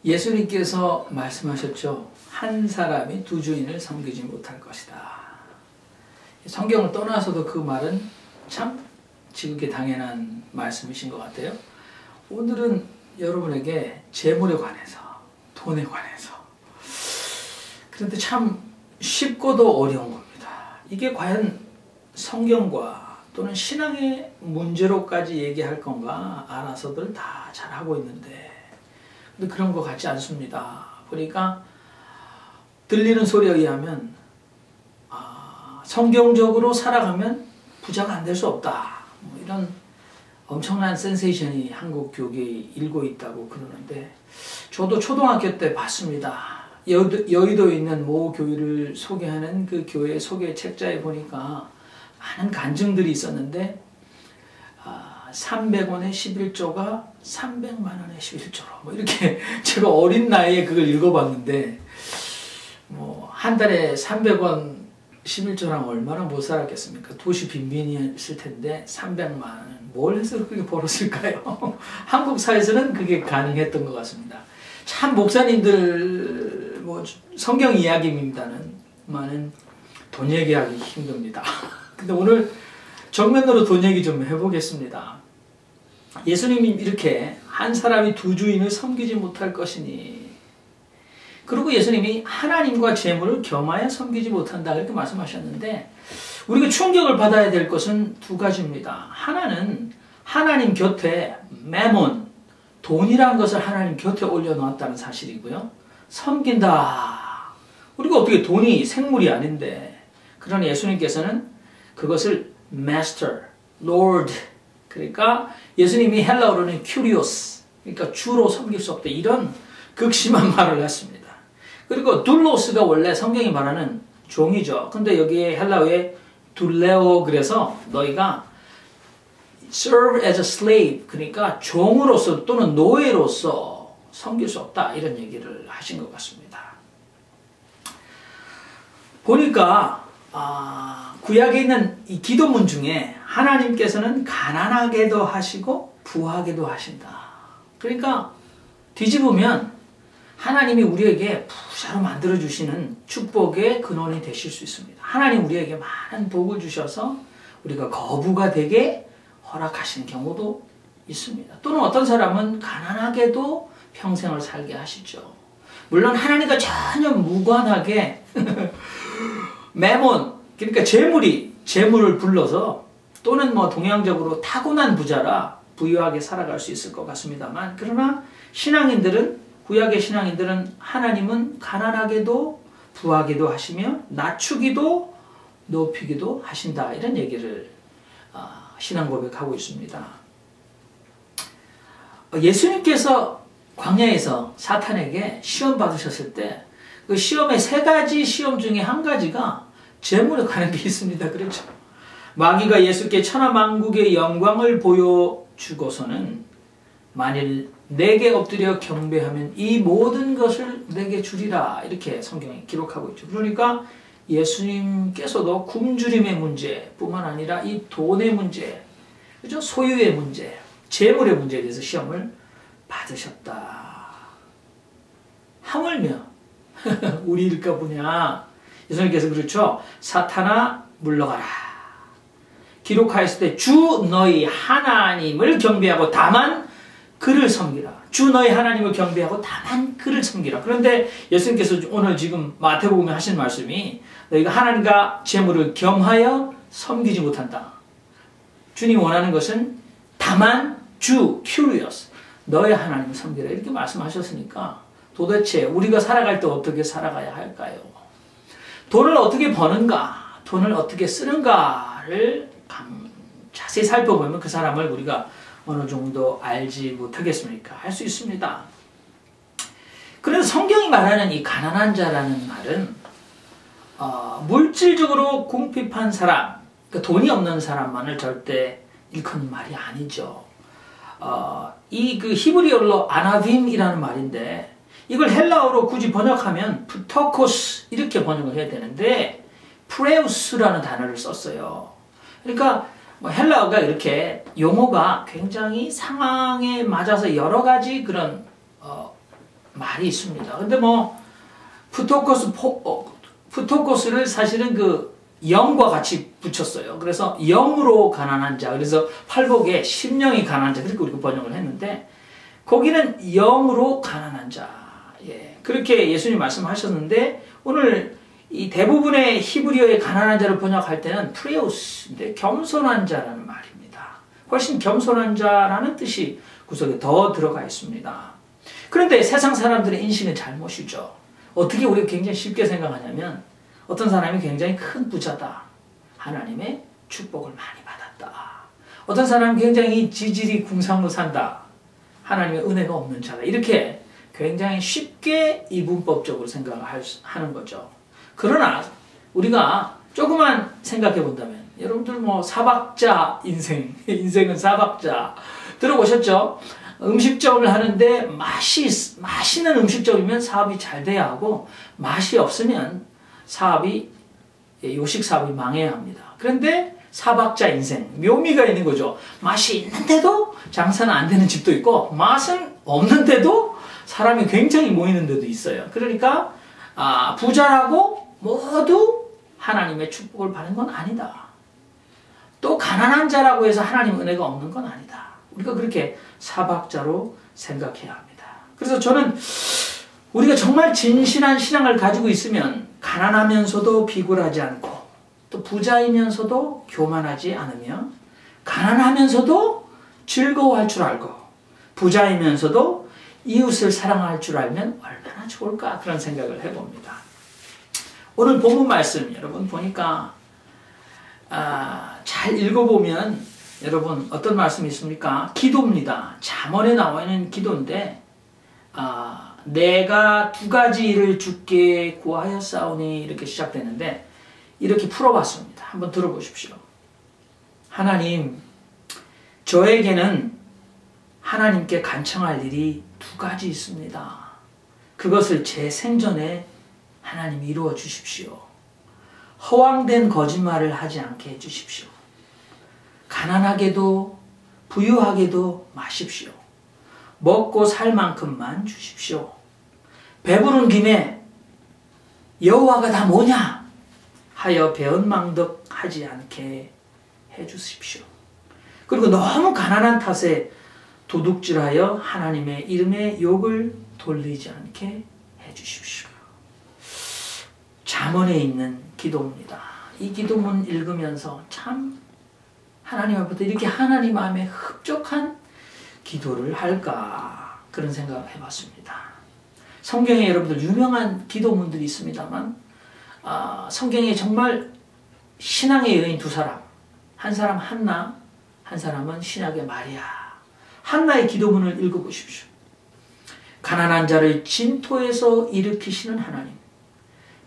예수님께서 말씀하셨죠. 한 사람이 두 주인을 섬기지 못할 것이다. 성경을 떠나서도 그 말은 참 지극히 당연한 말씀이신 것 같아요. 오늘은 여러분에게 재물에 관해서, 돈에 관해서, 그런데 참 쉽고도 어려운 겁니다. 이게 과연 성경과 또는 신앙의 문제로까지 얘기할 건가 알아서들 다 잘하고 있는데, 근데 그런 것 같지 않습니다. 보니까 들리는 소리에 의하면 성경적으로 살아가면 부자가 안 될 수 없다, 뭐 이런 엄청난 센세이션이 한국 교계에 일고 있다고 그러는데, 저도 초등학교 때 봤습니다. 여의도에 있는 모 교회를 소개하는 그 교회 소개 책자에 보니까 많은 간증들이 있었는데 300원의 11조가 300만 원의 11조로 뭐 이렇게 제가 어린 나이에 그걸 읽어봤는데, 뭐 한 달에 300원 11조랑 얼마나 못 살았겠습니까? 도시 빈민이었을 텐데 300만 원 뭘 해서 그렇게 벌었을까요? 한국 사회에서는 그게 가능했던 것 같습니다. 참 목사님들 뭐 성경 이야기입니다는 돈 얘기하기 힘듭니다. 근데 오늘 정면으로 돈 얘기 좀 해보겠습니다. 예수님이 이렇게 한 사람이 두 주인을 섬기지 못할 것이니, 그리고 예수님이 하나님과 재물을 겸하여 섬기지 못한다 이렇게 말씀하셨는데, 우리가 충격을 받아야 될 것은 두 가지입니다. 하나는 하나님 곁에 매몬, 돈이라는 것을 하나님 곁에 올려놓았다는 사실이고요. 섬긴다. 우리가 어떻게 돈이 생물이 아닌데, 그러나 예수님께서는 그것을 Master, Lord, 그러니까 예수님이 헬라어로는 Kyrios, 그러니까 주로 섬길 수 없다, 이런 극심한 말을 했습니다. 그리고 둘로스가 원래 성경이 말하는 종이죠. 근데 여기에 헬라어에 둘레오, 그래서 너희가 serve as a slave, 그러니까 종으로서 또는 노예로서 섬길 수 없다, 이런 얘기를 하신 것 같습니다. 보니까 구약에 있는 이 기도문 중에 하나님께서는 가난하게도 하시고 부하게도 하신다. 그러니까 뒤집으면 하나님이 우리에게 부자로 만들어주시는 축복의 근원이 되실 수 있습니다. 하나님 우리에게 많은 복을 주셔서 우리가 거부가 되게 허락하시는 경우도 있습니다. 또는 어떤 사람은 가난하게도 평생을 살게 하시죠. 물론 하나님과 전혀 무관하게 매몬, 그러니까 재물을 불러서, 또는 뭐 동양적으로 타고난 부자라 부유하게 살아갈 수 있을 것 같습니다만, 그러나 구약의 신앙인들은 하나님은 가난하게도 부하게도 하시며 낮추기도 높이기도 하신다, 이런 얘기를 신앙 고백하고 있습니다. 예수님께서 광야에서 사탄에게 시험 받으셨을 때 그 시험의 3가지 시험 중에 한 가지가 재물에 관한 게 있습니다. 그렇죠? 마귀가 예수께 천하만국의 영광을 보여주고서는 만일 내게 엎드려 경배하면 이 모든 것을 내게 주리라, 이렇게 성경에 기록하고 있죠. 그러니까 예수님께서도 굶주림의 문제뿐만 아니라 이 돈의 문제, 그죠? 소유의 문제, 재물의 문제에 대해서 시험을 받으셨다. 하물며 우리 일까 보냐. 예수님께서 그렇죠. 사탄아 물러가라. 기록하였을 때 주 너희 하나님을 경배하고 다만 그를 섬기라. 주 너희 하나님을 경배하고 다만 그를 섬기라. 그런데 예수님께서 오늘 지금 마태복음에 하신 말씀이 너희가 하나님과 재물을 겸하여 섬기지 못한다. 주님이 원하는 것은 다만 주, Kyrios, 너희 하나님을 섬기라, 이렇게 말씀하셨으니까 도대체 우리가 살아갈 때 어떻게 살아가야 할까요? 돈을 어떻게 버는가, 돈을 어떻게 쓰는가를 자세히 살펴보면 그 사람을 우리가 어느 정도 알지 못하겠습니까? 알 수 있습니다. 그래서 성경이 말하는 이 가난한 자라는 말은 물질적으로 궁핍한 사람, 그러니까 돈이 없는 사람만을 절대 일컫는 말이 아니죠. 이 그 히브리어로 아나빔이라는 말인데, 이걸 헬라어로 굳이 번역하면 프토코스 이렇게 번역을 해야 되는데 프레우스라는 단어를 썼어요. 그러니까 헬라어가 이렇게 용어가 굉장히 상황에 맞아서 여러 가지 그런 말이 있습니다. 근데 뭐 푸토코스를 사실은 그 영과 같이 붙였어요. 그래서 영으로 가난한 자. 그래서 팔복에 심령이 가난한 자. 그렇게 우리가 번역을 했는데 거기는 영으로 가난한 자. 예. 그렇게 예수님 말씀하셨는데 오늘 이 대부분의 히브리어의 가난한 자를 번역할 때는 프레우스인데 겸손한 자라는 말입니다. 훨씬 겸손한 자라는 뜻이 구석에 더 들어가 있습니다. 그런데 세상 사람들의 인식은 잘못이죠. 어떻게 우리가 굉장히 쉽게 생각하냐면 어떤 사람이 굉장히 큰 부자다. 하나님의 축복을 많이 받았다. 어떤 사람이 굉장히 지질이 궁상으로 산다. 하나님의 은혜가 없는 자다. 이렇게 굉장히 쉽게 이분법적으로 생각하는 거죠. 그러나 우리가 조금만 생각해 본다면 여러분들 뭐 사박자 인생은 사박자 들어보셨죠? 음식점을 하는데 맛있는 음식점이면 사업이 잘 돼야 하고 맛이 없으면 요식 사업이 망해야 합니다. 그런데 사박자 인생, 묘미가 있는 거죠. 맛이 있는데도 장사는 안 되는 집도 있고 맛은 없는데도 사람이 굉장히 모이는 데도 있어요. 그러니까 부자라고 모두 하나님의 축복을 받는 건 아니다. 또 가난한 자라고 해서 하나님 은혜가 없는 건 아니다. 우리가 그렇게 사박자로 생각해야 합니다. 그래서 저는 우리가 정말 진실한 신앙을 가지고 있으면 가난하면서도 비굴하지 않고 또 부자이면서도 교만하지 않으며 가난하면서도 즐거워할 줄 알고 부자이면서도 이웃을 사랑할 줄 알면 얼마나 좋을까 그런 생각을 해봅니다. 오늘 본문 말씀 여러분 보니까 잘 읽어보면 여러분 어떤 말씀이 있습니까? 기도입니다. 잠언에 나와 있는 기도인데 내가 두 가지를 주께 구하였사오니 이렇게 시작되는데 이렇게 풀어봤습니다. 한번 들어보십시오. 하나님, 저에게는 하나님께 간청할 일이 두 가지 있습니다. 그것을 제 생전에 하나님 이루어 주십시오. 허황된 거짓말을 하지 않게 해주십시오. 가난하게도 부유하게도 마십시오. 먹고 살 만큼만 주십시오. 배부른 김에 여호와가 다 뭐냐 하여 배은망덕하지 않게 해주십시오. 그리고 너무 가난한 탓에 도둑질하여 하나님의 이름에 욕을 돌리지 않게 해주십시오. 잠언에 있는 기도입니다. 이 기도문 읽으면서 참 하나님 앞에서 이렇게 하나님 마음에 흡족한 기도를 할까 그런 생각을 해봤습니다. 성경에 여러분들 유명한 기도문들이 있습니다만 성경에 정말 신앙의 여인 두 사람, 한 사람 한나, 한 사람은 신약의 마리아. 한나의 기도문을 읽어보십시오. 가난한 자를 진토에서 일으키시는 하나님,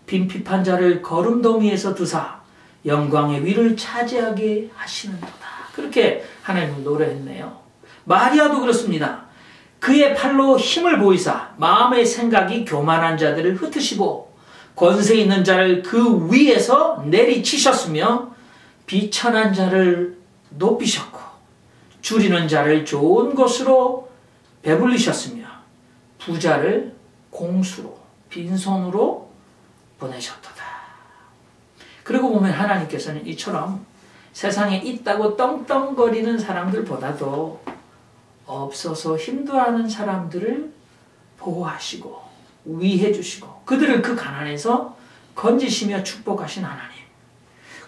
빈핍한 자를 거름더미에서 드사 영광의 위를 차지하게 하시는도다. 그렇게 하나님을 노래했네요. 마리아도 그렇습니다. 그의 팔로 힘을 보이사 마음의 생각이 교만한 자들을 흩으시고 권세 있는 자를 그 위에서 내리치셨으며 비천한 자를 높이셨고 줄이는 자를 좋은 곳으로 배불리셨으며 부자를 공수로 빈손으로 보내셨도다. 그리고 보면 하나님께서는 이처럼 세상에 있다고 떵떵거리는 사람들보다도 없어서 힘들어하는 사람들을 보호하시고 위해 주시고 그들을 그 가난에서 건지시며 축복하신 하나님.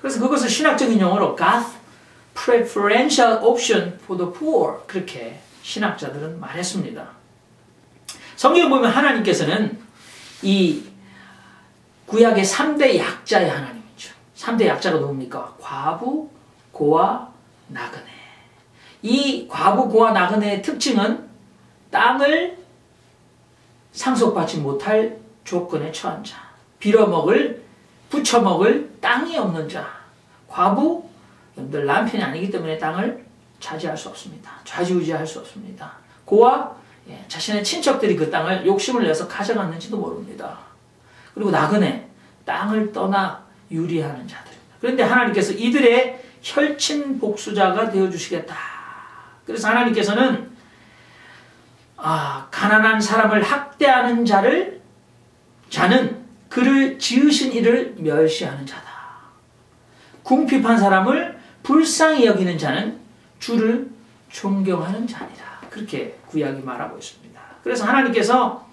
그래서 그것을 신학적인 용어로 God's preferential option for the poor 그렇게 신학자들은 말했습니다. 성경을 보면 하나님께서는 이 구약의 3대 약자의 하나님이죠. 3대 약자가 누굽니까? 과부, 고아, 나그네. 이 과부, 고아, 나그네의 특징은 땅을 상속받지 못할 조건에 처한 자. 빌어먹을, 부쳐먹을 땅이 없는 자. 과부, 여러분들 남편이 아니기 때문에 땅을 차지할 수 없습니다. 좌지우지할 수 없습니다. 고아, 자신의 친척들이 그 땅을 욕심을 내서 가져갔는지도 모릅니다. 그리고 나그네, 땅을 떠나 유리하는 자들입니다. 그런데 하나님께서 이들의 혈친 복수자가 되어주시겠다. 그래서 하나님께서는 가난한 사람을 학대하는 자는 그를 지으신 이를 멸시하는 자다. 궁핍한 사람을 불쌍히 여기는 자는 주를 존경하는 자니라. 그렇게 구약이 말하고 있습니다. 그래서 하나님께서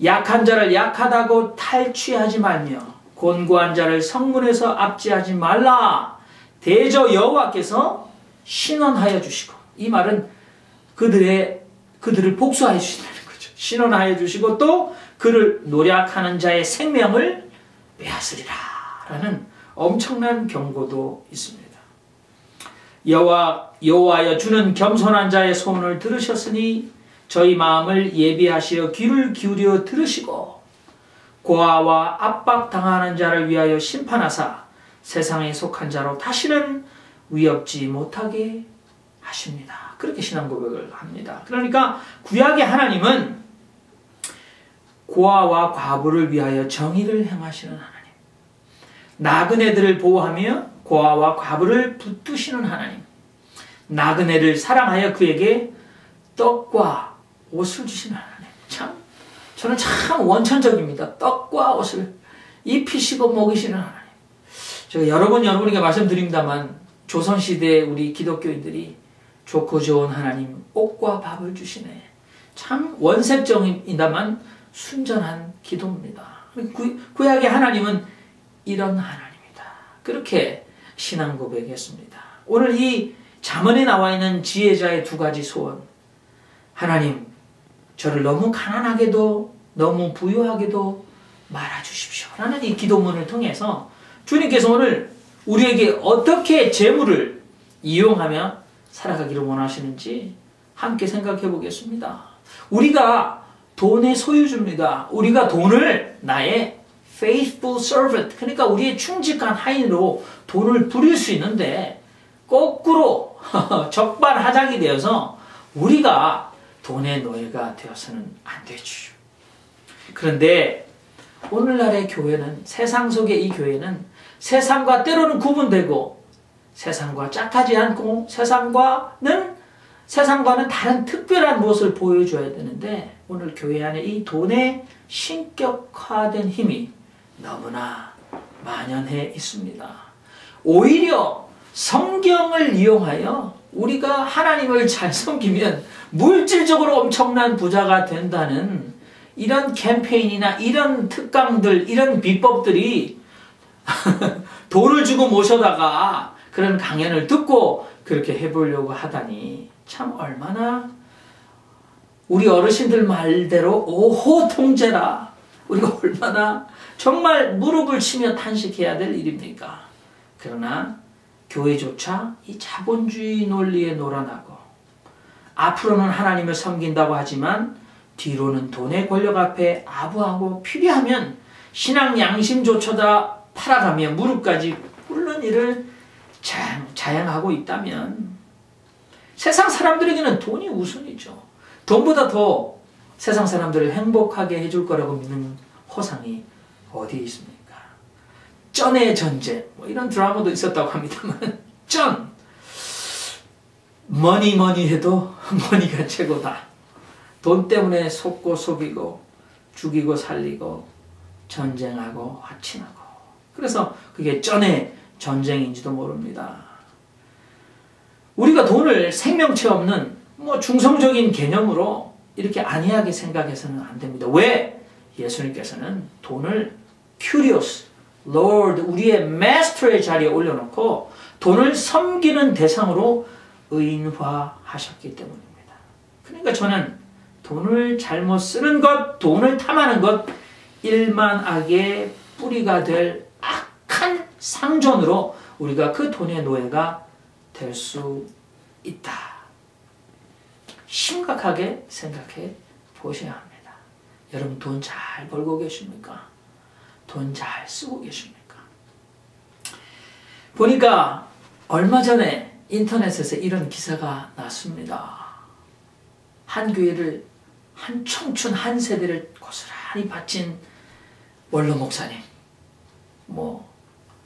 약한 자를 약하다고 탈취하지 말며 곤고한 자를 성문에서 압제하지 말라. 대저 여호와께서 신원하여 주시고, 이 말은 그들을 복수하여 주신다는 거죠. 신원하여 주시고 또 그를 노력하는 자의 생명을 빼앗으리라 라는 엄청난 경고도 있습니다. 여호와여 주는 겸손한 자의 소원을 들으셨으니 저희 마음을 예비하시어 귀를 기울여 들으시고 고아와 압박당하는 자를 위하여 심판하사 세상에 속한 자로 다시는 위협지 못하게 하십니다. 그렇게 신앙 고백을 합니다. 그러니까 구약의 하나님은 고아와 과부를 위하여 정의를 행하시는 하나님, 나그네들을 보호하며 고아와 과부를 붙드시는 하나님, 나그네를 사랑하여 그에게 떡과 옷을 주시는 하나님. 저는 참 원천적입니다. 떡과 옷을 입히시고 먹이시는 하나님. 제가 여러 번 여러분에게 말씀드립니다만 조선시대에 우리 기독교인들이 좋고 좋은 하나님 옷과 밥을 주시네. 참 원색적입니다만 순전한 기도입니다. 구약의 하나님은 이런 하나님이다. 그렇게 신앙 고백했습니다. 오늘 이 잠언에 나와 있는 지혜자의 두 가지 소원. 하나님, 저를 너무 가난하게도 너무 부유하게도 말아주십시오 라는 이 기도문을 통해서 주님께서 오늘 우리에게 어떻게 재물을 이용하며 살아가기를 원하시는지 함께 생각해 보겠습니다. 우리가 돈의 소유주입니다. 우리가 돈을 나의 faithful servant, 그러니까 우리의 충직한 하인으로 돈을 부릴 수 있는데 거꾸로 적반하장이 되어서 우리가 돈의 노예가 되어서는 안 되죠. 그런데 오늘날의 교회는, 세상 속의 이 교회는 세상과 때로는 구분되고 세상과 짝하지 않고 세상과는 다른 특별한 무엇을 보여줘야 되는데 오늘 교회 안에 이 돈의 신격화된 힘이 너무나 만연해 있습니다. 오히려 성경을 이용하여 우리가 하나님을 잘 섬기면 물질적으로 엄청난 부자가 된다는 이런 캠페인이나 이런 특강들, 이런 비법들이 돈을 주고 모셔다가 그런 강연을 듣고 그렇게 해보려고 하다니 참 얼마나 우리 어르신들 말대로 오호통제라, 우리가 얼마나 정말 무릎을 치며 탄식해야 될 일입니까? 그러나 교회조차 이 자본주의 논리에 놀아나고 앞으로는 하나님을 섬긴다고 하지만 뒤로는 돈의 권력 앞에 아부하고 필요하면 신앙 양심조차다 팔아가며 무릎까지 꿇는 일을 자행하고 있다면 세상 사람들에게는 돈이 우선이죠. 돈보다 더 세상 사람들을 행복하게 해줄 거라고 믿는 허상이 어디에 있습니까? 쩐의 전쟁, 뭐 이런 드라마도 있었다고 합니다만 머니 해도 머니가 최고다. 돈 때문에 속고 속이고 죽이고 살리고 전쟁하고 화친하고, 그래서 그게 쩐의 전쟁인지도 모릅니다. 우리가 돈을 생명체 없는 중성적인 개념으로 이렇게 안이하게 생각해서는 안 됩니다. 왜? 예수님께서는 돈을 Kyrios, Lord, 우리의 Master의 자리에 올려놓고 돈을 섬기는 대상으로 의인화하셨기 때문입니다. 그러니까 저는 돈을 잘못 쓰는 것, 돈을 탐하는 것, 일만악의 뿌리가 될 악한 상전으로 우리가 그 돈의 노예가 될 수 있다. 심각하게 생각해 보셔야 합니다. 여러분 돈 잘 벌고 계십니까? 돈 잘 쓰고 계십니까? 보니까 얼마 전에 인터넷에서 이런 기사가 났습니다. 한 교회를, 한 청춘 한 세대를 고스란히 바친 원로 목사님,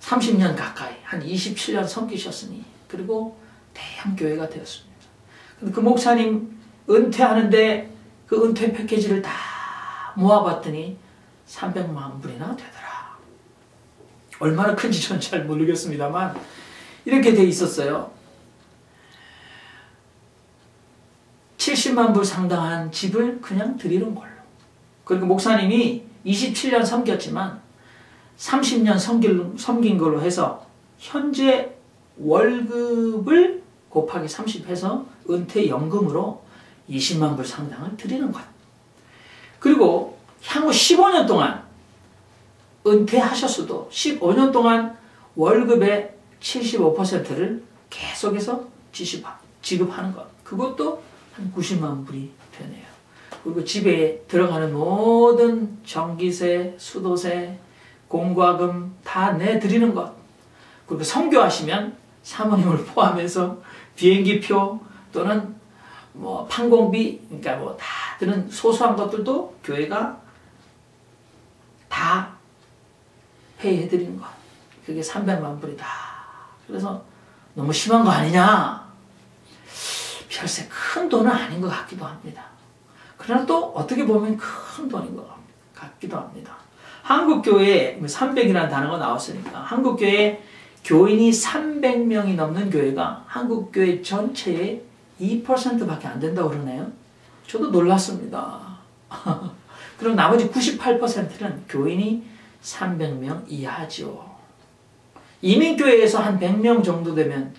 30년 가까이, 한 27년 섬기셨으니, 그리고 대형 교회가 되었습니다. 근데 그 목사님 은퇴하는데 그 은퇴 패키지를 다 모아봤더니 300만 불이나 되더라. 얼마나 큰지 전 잘 모르겠습니다만 이렇게 돼 있었어요. 70만 불 상당한 집을 그냥 드리는 걸로. 그리고 목사님이 27년 섬겼지만 30년 섬긴 걸로 해서 현재 월급을 곱하기 30 해서 은퇴연금으로 20만 불 상당을 드리는 것. 그리고 향후 15년 동안 은퇴하셨어도 15년 동안 월급의 75%를 계속해서 지급하는 것. 그것도 한 90만 불이 되네요. 그리고 집에 들어가는 모든 전기세, 수도세, 공과금 다 내드리는 것. 그리고 선교하시면 사모님을 포함해서 비행기표 또는 뭐 판공비, 그러니까 뭐 다 드는 소소한 것들도 교회가 다 페이해드리는 것. 그게 300만 불이다. 그래서 너무 심한 거 아니냐? 별세 큰 돈은 아닌 것 같기도 합니다. 그러나 또 어떻게 보면 큰 돈인 것 같기도 합니다. 한국교회에 300이라는 단어가 나왔으니까 한국교회에 교인이 300명이 넘는 교회가 한국교회 전체의 2%밖에 안 된다고 그러네요. 저도 놀랐습니다. 그럼 나머지 98%는 교인이 300명 이하죠. 이민교회에서 한 100명 정도 되면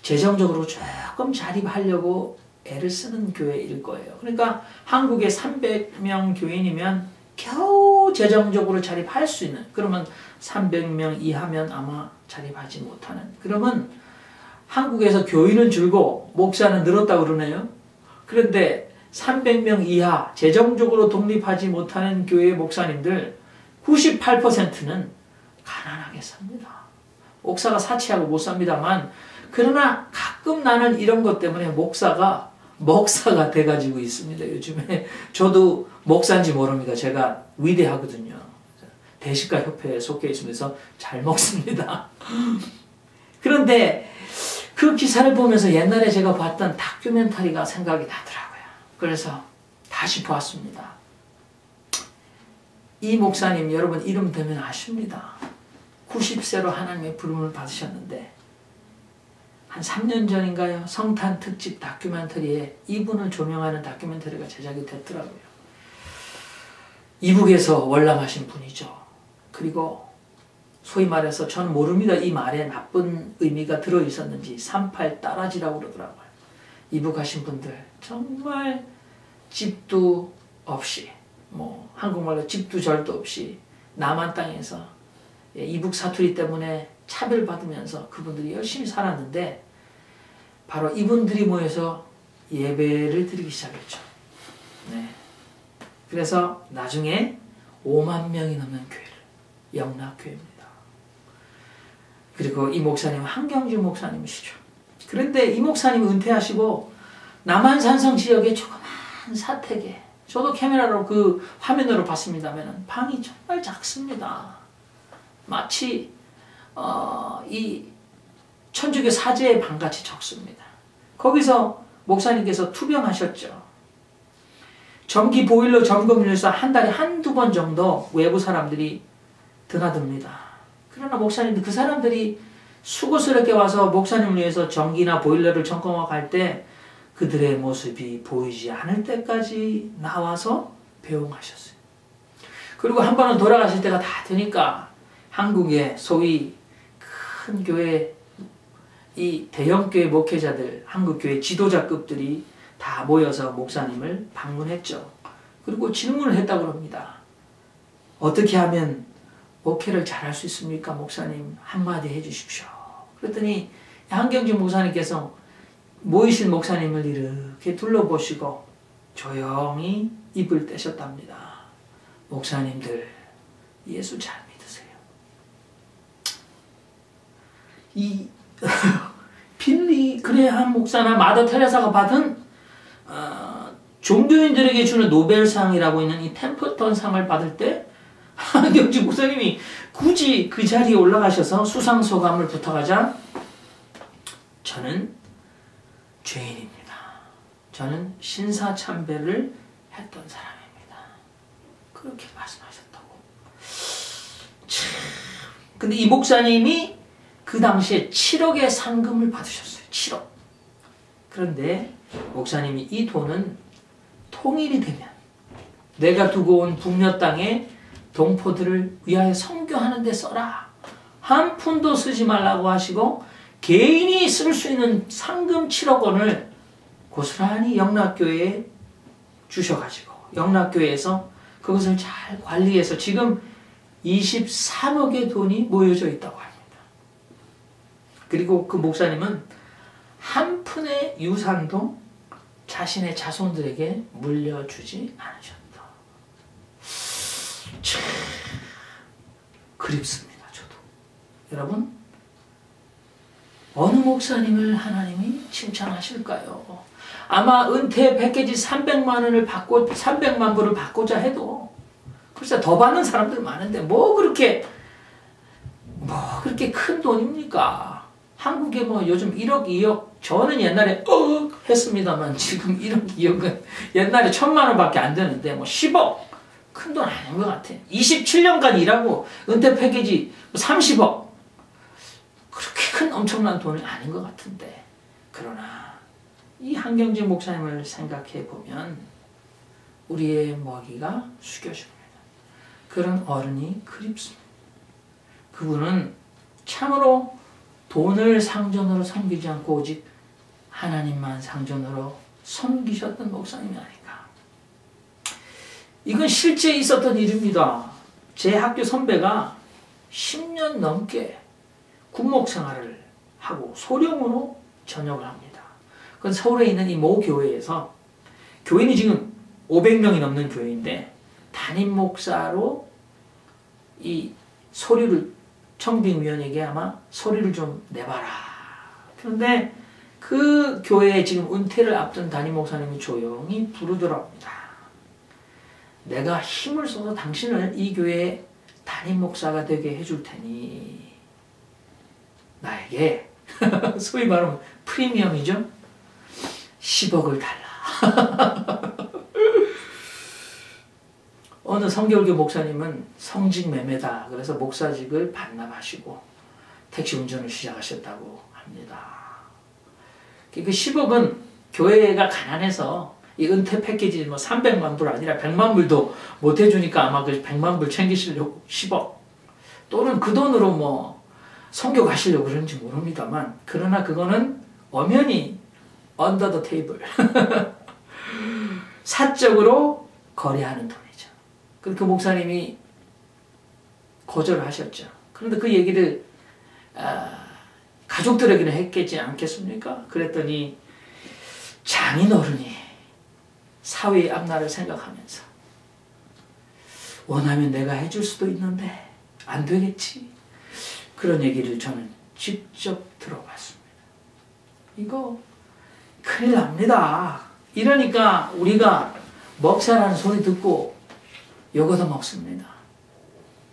재정적으로 조금 자립하려고 애를 쓰는 교회일 거예요. 그러니까 한국에 300명 교인이면 겨우 재정적으로 자립할 수 있는, 그러면 300명 이하면 아마 자립하지 못하는, 그러면 한국에서 교인은 줄고 목사는 늘었다고 그러네요. 그런데 300명 이하 재정적으로 독립하지 못하는 교회 목사님들 98%는 가난하게 삽니다. 목사가 사치하고 못 삽니다만, 그러나 가끔 나는 이런 것 때문에 목사가 돼가지고 있습니다. 요즘에 저도 목사인지 모릅니다. 제가 위대하거든요. 대식가 협회에 속해 있으면서 잘 먹습니다. 그런데 그 기사를 보면서 옛날에 제가 봤던 다큐멘터리가 생각이 나더라고요. 그래서 다시 보았습니다. 이 목사님 여러분 이름 되면 아십니다. 90세로 하나님의 부름을 받으셨는데 한 3년 전인가요? 성탄 특집 다큐멘터리에 이분을 조명하는 다큐멘터리가 제작이 됐더라고요. 이북에서 월남하신 분이죠. 그리고 소위 말해서 저는 모릅니다. 이 말에 나쁜 의미가 들어있었는지 38 따라지라고 그러더라고요. 이북 가신 분들 정말 집도 없이, 뭐 한국말로 집도 절도 없이 남한 땅에서 이북 사투리 때문에 차별받으면서 그분들이 열심히 살았는데 바로 이분들이 모여서 예배를 드리기 시작했죠. 네. 그래서 나중에 5만 명이 넘는 교회를, 영락교회입니다. 그리고 이 목사님은 한경주 목사님이시죠. 그런데 이 목사님이 은퇴하시고 남한산성 지역의 조그만 사택에, 저도 카메라로 그 화면으로 봤습니다만 방이 정말 작습니다. 마치 이 천주교 사제의 방같이 적습니다. 거기서 목사님께서 투병하셨죠. 전기 보일러 점검을 위해서 한 달에 한두 번 정도 외부 사람들이 드나듭니다. 그러나 목사님들, 그 사람들이 수고스럽게 와서 목사님을 위해서 전기나 보일러를 점검하고 갈 때 그들의 모습이 보이지 않을 때까지 나와서 배웅하셨어요. 그리고 한 번은 돌아가실 때가 다 되니까 한국의 소위 큰 교회, 이 대형교회 목회자들, 한국교회 지도자급들이 다 모여서 목사님을 방문했죠. 그리고 질문을 했다고 합니다. 어떻게 하면 목회를 잘할 수 있습니까? 목사님 한마디 해주십시오. 그랬더니 한경주 목사님께서 모이신 목사님을 이렇게 둘러보시고 조용히 입을 떼셨답니다. 목사님들 예수 잘 믿으세요. 이 빌리 그레함 목사나 마더 테레사가 받은 종교인들에게 주는 노벨상이라고 있는 이 템플턴 상을 받을 때 한경주 목사님이 굳이 그 자리에 올라가셔서 수상소감을 부탁하자 저는 죄인입니다. 저는 신사참배를 했던 사람입니다. 그렇게 말씀하셨다고. 참. 근데 이 목사님이 그 당시에 7억의 상금을 받으셨어요. 7억. 그런데 목사님이 이 돈은 통일이 되면 내가 두고 온 북녘 땅에 동포들을 위하여 선교하는 데 써라. 한 푼도 쓰지 말라고 하시고 개인이 쓸 수 있는 상금 7억 원을 고스란히 영락교회에 주셔가지고 영락교회에서 그것을 잘 관리해서 지금 23억의 돈이 모여져 있다고 합니다. 그리고 그 목사님은 한 푼의 유산도 자신의 자손들에게 물려주지 않으셨다. 참 그립습니다. 저도. 여러분, 어느 목사님을 하나님이 칭찬하실까요? 아마 은퇴 패키지 300만 원을 받고 300만 불을 받고자 해도 글쎄 더 받는 사람들 많은데 뭐 그렇게 큰 돈입니까? 한국에 뭐 요즘 1억, 2억, 저는 옛날에 했습니다만 지금 1억, 2억은 옛날에 1,000만 원밖에 안 되는데 뭐 10억 큰 돈 아닌 것 같아요. 27년간 일하고 은퇴 패키지 30억 그렇게 큰 엄청난 돈이 아닌 것 같은데, 그러나 이 한경직 목사님을 생각해 보면 우리의 먹이가 숙여집니다. 그런 어른이 그립습니다. 그분은 참으로 돈을 상전으로 섬기지 않고 오직 하나님만 상전으로 섬기셨던 목사님이 아닌가. 이건 실제 있었던 일입니다. 제 학교 선배가 10년 넘게 군목 생활을 하고 소령으로 전역을 합니다. 그건 서울에 있는 이 모 교회에서, 교인이 지금 500명이 넘는 교회인데 담임 목사로 이 서류를, 청빙위원에게 아마 서류를 좀 내봐라. 그런데 그 교회에 지금 은퇴를 앞둔 담임 목사님이 조용히 부르더랍니다. 내가 힘을 써서 당신을 이 교회의 담임 목사가 되게 해줄 테니 나에게 소위 말하면 프리미엄이죠. 10억을 달라. 어느 성결교 목사님은 성직 매매다. 그래서 목사직을 반납하시고 택시 운전을 시작하셨다고 합니다. 그 10억은 교회가 가난해서 이 은퇴 패키지 뭐 300만 불 아니라 100만 불도 못 해주니까 아마 그 100만 불 챙기시려고 10억. 또는 그 돈으로 뭐 선교 가시려고 그런지 모릅니다만, 그러나 그거는 엄연히 under the table. 사적으로 거래하는 돈이죠. 그 목사님이 거절하셨죠. 그런데 그 얘기를 가족들에게는 했겠지 않겠습니까? 그랬더니 장인어른이 사회의 앞날을 생각하면서 원하면 내가 해줄 수도 있는데 안 되겠지. 그런 얘기를 저는 직접 들어봤습니다. 이거 큰일 납니다. 이러니까 우리가 먹사라는 소리 듣고 요거도 먹습니다.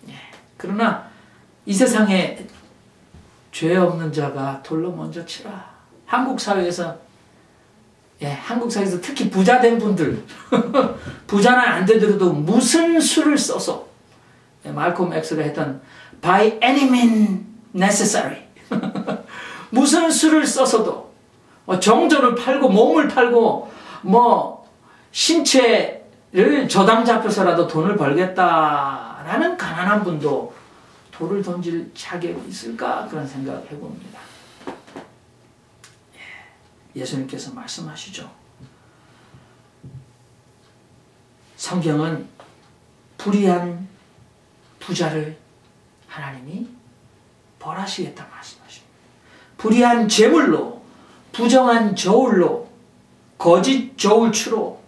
예. 그러나 이 세상에 죄 없는 자가 돌로 먼저 치라. 한국 사회에서 특히 부자 된 분들, 부자는 안 되더라도 무슨 수를 써서, 말콤 엑스가 했던 by any means necessary. 무슨 수를 써서도 정조를 팔고 몸을 팔고 뭐 신체를 저당 잡혀서라도 돈을 벌겠다라는 가난한 분도 돌을 던질 자격이 있을까? 그런 생각을 해봅니다. 예수님께서 말씀하시죠. 성경은 불의한 부자를 하나님이 벌하시겠다 말씀하십니다. 불의한 재물로, 부정한 저울로, 거짓 저울추로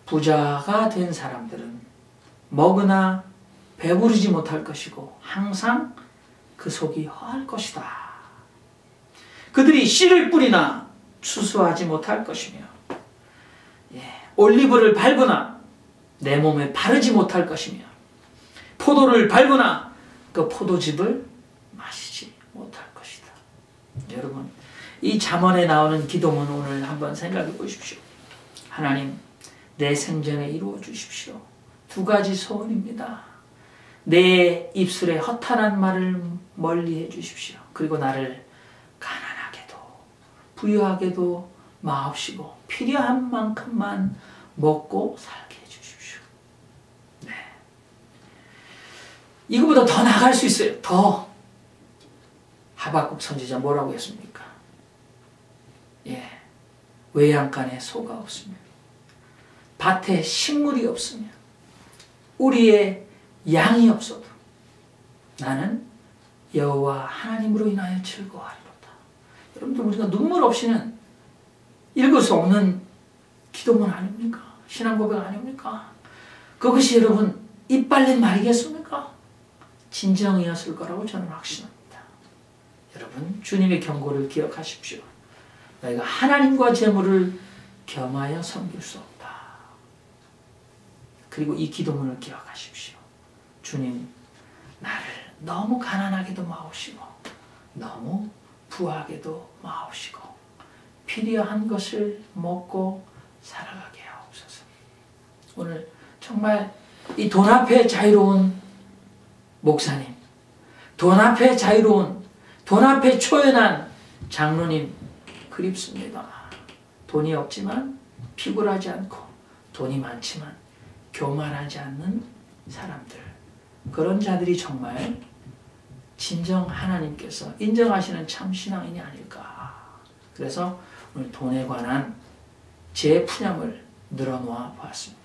부자가 된 사람들은 먹으나 배부르지 못할 것이고 항상 그 속이 허할 것이다. 그들이 씨를 뿌리나 추수하지 못할 것이며, 올리브를 밟으나 내 몸에 바르지 못할 것이며, 포도를 밟으나 그 포도즙을 마시지 못할 것이다. 여러분, 이 잠언에 나오는 기도문 오늘 한번 생각해 보십시오. 하나님, 내 생전에 이루어 주십시오. 두 가지 소원입니다. 내 입술에 허탄한 말을 멀리 해 주십시오. 그리고 나를 가난하게도 부유하게도 마옵시고 필요한 만큼만 먹고 살게 해 주십시오. 네. 이거보다 더 나갈 수 있어요. 더. 하박국 선지자 뭐라고 했습니까? 예. 외양간에 소가 없으며 밭에 식물이 없으며 우리의 양이 없어도 나는 여호와 하나님으로 인하여 즐거워하리로다. 여러분들, 우리가 눈물 없이는 읽을 수 없는 기도문 아닙니까? 신앙 고백 아닙니까? 그것이 여러분 입 빨린 말이겠습니까? 진정이었을 거라고 저는 확신합니다. 여러분, 주님의 경고를 기억하십시오. 너희가 하나님과 재물을 겸하여 섬길 수 없다. 그리고 이 기도문을 기억하십시오. 주님, 나를 너무 가난하게도 마오시고 너무 부하게도 마오시고 필요한 것을 먹고 살아가게 하옵소서. 오늘 정말 이 돈 앞에 자유로운 목사님, 돈 앞에 자유로운, 돈 앞에 초연한 장로님 그립습니다. 돈이 없지만 피곤하지 않고 돈이 많지만 교만하지 않는 사람들, 그런 자들이 정말 진정 하나님께서 인정하시는 참 신앙인이 아닐까. 그래서 오늘 돈에 관한 제 푸념을 늘어놓아 보았습니다.